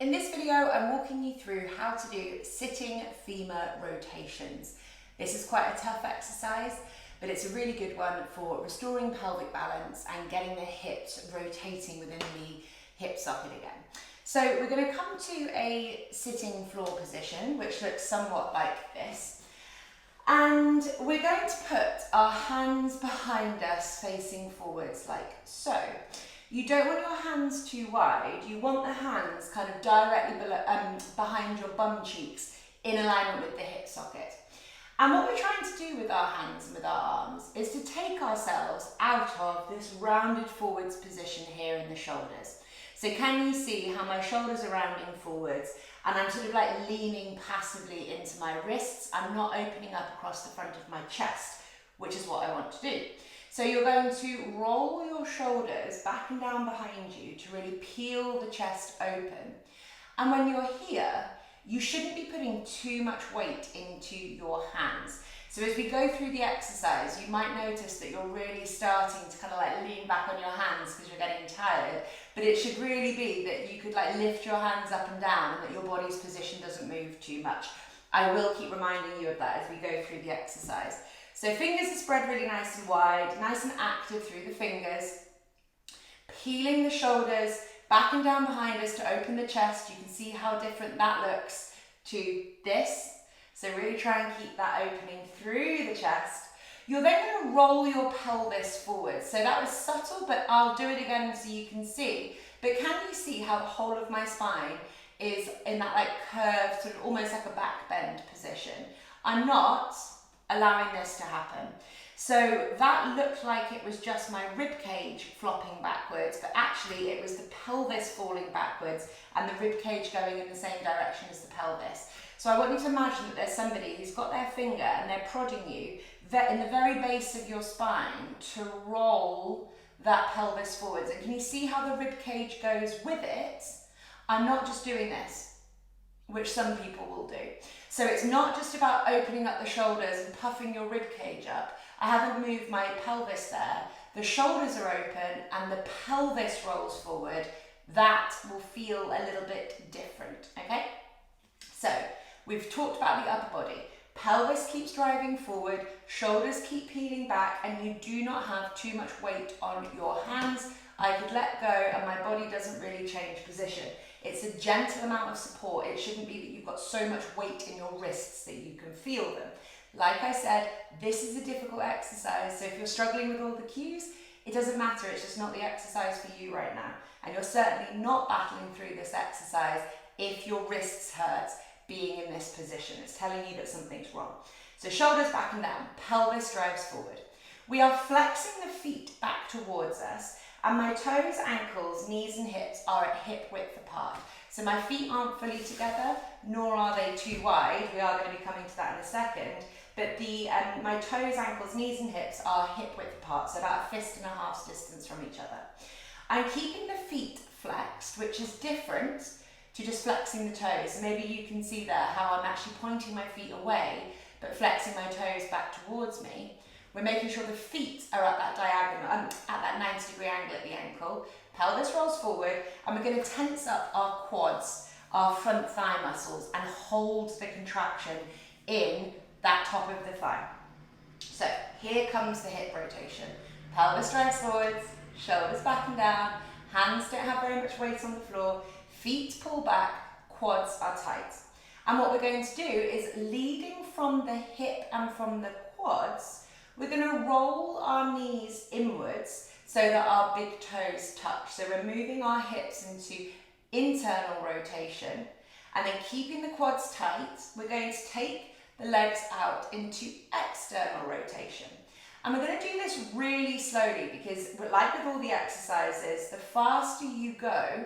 In this video, I'm walking you through how to do sitting femur rotations. This is quite a tough exercise, but it's a really good one for restoring pelvic balance and getting the hips rotating within the hip socket again. So we're going to come to a sitting floor position, which looks somewhat like this. And we're going to put our hands behind us facing forwards like so. You don't want your hands too wide, you want the hands kind of directly below, behind your bum cheeks in alignment with the hip socket. And what we're trying to do with our hands and with our arms is to take ourselves out of this rounded forwards position here in the shoulders. So can you see how my shoulders are rounding forwards and I'm sort of like leaning passively into my wrists? I'm not opening up across the front of my chest, which is what I want to do. So you're going to roll your shoulders back and down behind you to really peel the chest open. And when you're here, you shouldn't be putting too much weight into your hands. So as we go through the exercise, you might notice that you're really starting to kind of like lean back on your hands because you're getting tired. But it should really be that you could like lift your hands up and down and that your body's position doesn't move too much. I will keep reminding you of that as we go through the exercise. So fingers are spread really nice and wide, nice and active through the fingers. Peeling the shoulders back and down behind us to open the chest. You can see how different that looks to this. So really try and keep that opening through the chest. You're then going to roll your pelvis forward. So that was subtle, but I'll do it again so you can see. But can you see how the whole of my spine is in that like curved, sort of almost like a back bend position? I'm not allowing this to happen. So that looked like it was just my rib cage flopping backwards, but actually it was the pelvis falling backwards and the rib cage going in the same direction as the pelvis. So I want you to imagine that there's somebody who's got their finger and they're prodding you in the very base of your spine to roll that pelvis forwards. And can you see how the rib cage goes with it? I'm not just doing this, which some people will do. So it's not just about opening up the shoulders and puffing your rib cage up. I haven't moved my pelvis there. The shoulders are open and the pelvis rolls forward. That will feel a little bit different, okay? So we've talked about the upper body. Pelvis keeps driving forward, shoulders keep peeling back, and you do not have too much weight on your hands. I could let go and my body doesn't really change position. It's a gentle amount of support. It shouldn't be that you've got so much weight in your wrists that you can feel them. Like I said, this is a difficult exercise, so if you're struggling with all the cues, it doesn't matter, it's just not the exercise for you right now. And you're certainly not battling through this exercise if your wrists hurt being in this position. It's telling you that something's wrong. So shoulders back and down, pelvis drives forward. We are flexing the feet back towards us, and my toes, ankles, knees and hips are at hip width apart. So my feet aren't fully together, nor are they too wide. We are going to be coming to that in a second. But my toes, ankles, knees and hips are hip width apart, so about a fist and a half's distance from each other. I'm keeping the feet flexed, which is different to just flexing the toes. So maybe you can see there how I'm actually pointing my feet away, but flexing my toes back towards me. We're making sure the feet are at that diagonal, at that 90-degree angle at the ankle. Pelvis rolls forward, and we're going to tense up our quads, our front thigh muscles, and hold the contraction in that top of the thigh. So here comes the hip rotation. Pelvis drives forwards, shoulders back and down, hands don't have very much weight on the floor, feet pull back, quads are tight. And what we're going to do is, leading from the hip and from the quads, we're going to roll our knees inwards so that our big toes touch. So we're moving our hips into internal rotation, and then keeping the quads tight, we're going to take the legs out into external rotation. And we're going to do this really slowly because, like with all the exercises, the faster you go,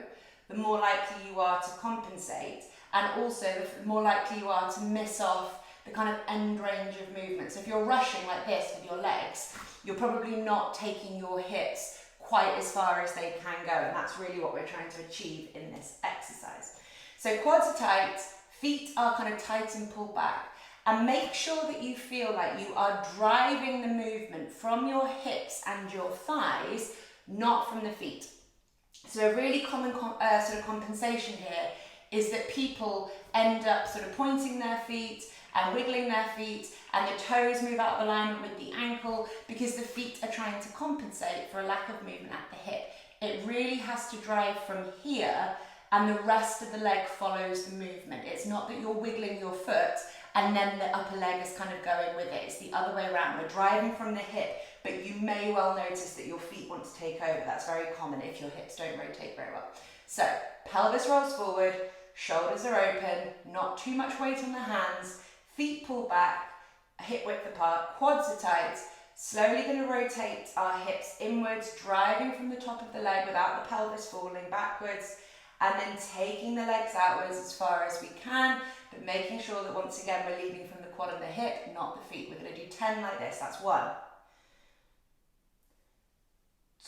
the more likely you are to compensate, and also the more likely you are to miss off the kind of end range of movement. So if you're rushing like this with your legs, you're probably not taking your hips quite as far as they can go, and that's really what we're trying to achieve in this exercise. So quads are tight, feet are kind of tight and pulled back, and make sure that you feel like you are driving the movement from your hips and your thighs, not from the feet. So a really common sort of compensation here is that people end up sort of pointing their feet and wiggling their feet, and the toes move out of alignment with the ankle because the feet are trying to compensate for a lack of movement at the hip. It really has to drive from here, and the rest of the leg follows the movement. It's not that you're wiggling your foot and then the upper leg is kind of going with it. It's the other way around. We're driving from the hip, but you may well notice that your feet want to take over. That's very common if your hips don't rotate very well. So pelvis rolls forward, shoulders are open, not too much weight on the hands, feet pull back, hip width apart, quads are tight. Slowly going to rotate our hips inwards, driving from the top of the leg without the pelvis falling backwards, and then taking the legs outwards as far as we can, but making sure that once again we're leading from the quad and the hip, not the feet. We're going to do 10 like this. That's 1,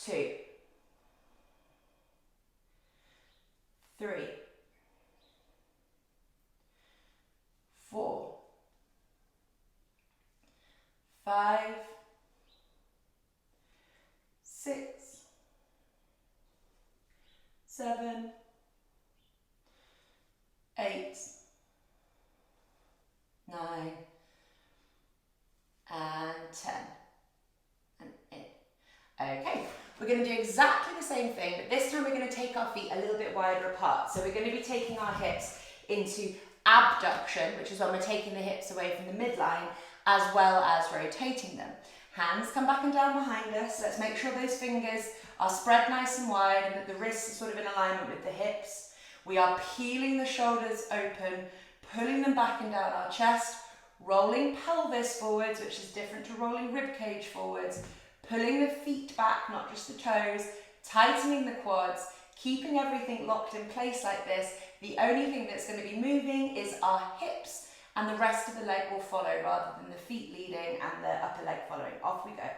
2, 3, 4, 5, 6, 7, 8, 9, and 10, and in. Okay, we're going to do exactly the same thing, but this time we're going to take our feet a little bit wider apart. So we're going to be taking our hips into abduction, which is when we're taking the hips away from the midline, as well as rotating them. Hands come back and down behind us. Let's make sure those fingers are spread nice and wide and that the wrists are sort of in alignment with the hips. We are peeling the shoulders open, pulling them back and down our chest, rolling pelvis forwards, which is different to rolling rib cage forwards, pulling the feet back, not just the toes, tightening the quads, keeping everything locked in place like this. The only thing that's going to be moving is our hips, and the rest of the leg will follow rather than the feet leading and the upper leg following. Off we go.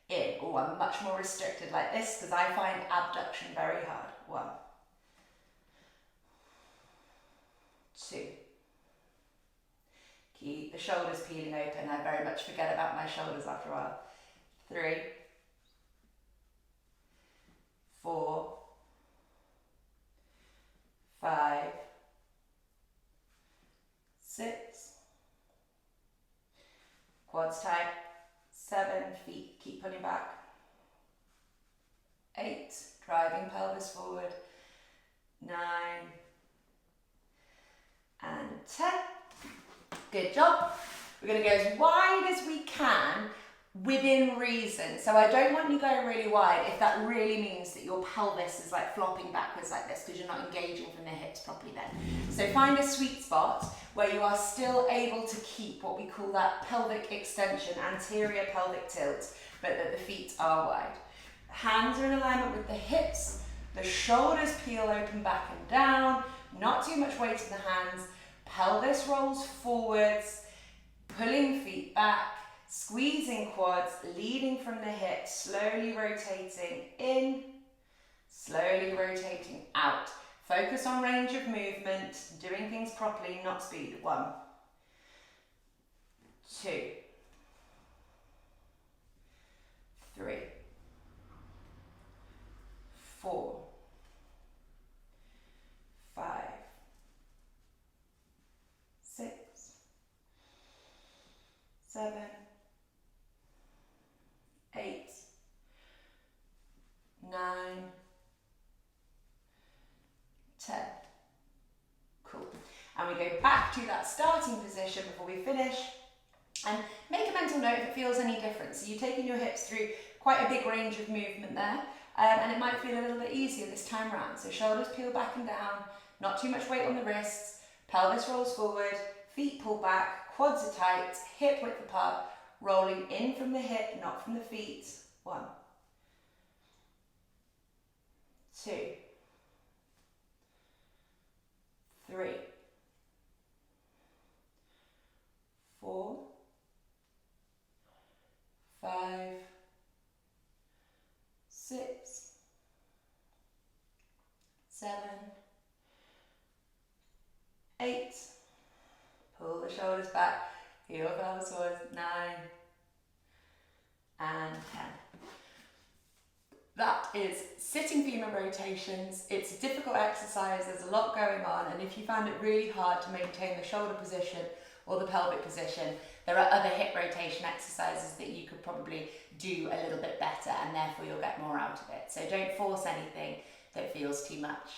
In. Oh, I'm much more restricted like this because I find abduction very hard. 1, 2. Keep the shoulders peeling open. I very much forget about my shoulders after a while. 3, 4, 5, 6, quads tight, 7, feet keep pulling back, 8, driving pelvis forward, 9, and 10. Good job. We're going to go as wide as we can within reason. So I don't want you going really wide if that really means that your pelvis is like flopping backwards like this because you're not engaging from the hips properly then. So find a sweet spot where you are still able to keep what we call that pelvic extension, anterior pelvic tilt, but that the feet are wide. Hands are in alignment with the hips, the shoulders peel open back and down, not too much weight in the hands, pelvis rolls forwards, pulling feet back, squeezing quads, leading from the hips, slowly rotating in, slowly rotating out. Focus on range of movement, doing things properly, not speed. 1, 2, 3, 4, 5, 6, 7, 8, 9, 10. Cool. And we go back to that starting position before we finish. And make a mental note if it feels any different. So you're taking your hips through quite a big range of movement there. And it might feel a little bit easier this time around. So shoulders peel back and down, not too much weight on the wrists, pelvis rolls forward, feet pull back, quads are tight, hip width apart, rolling in from the hip, not from the feet. 1, 2, 3, 4, 5, 6, 7, 8, pull the shoulders back, heel pelvis forward, 9, and 10. That is sitting femur rotations. It's a difficult exercise, there's a lot going on, and if you find it really hard to maintain the shoulder position or the pelvic position, there are other hip rotation exercises that you could probably do a little bit better, and therefore you'll get more out of it. So don't force anything that feels too much.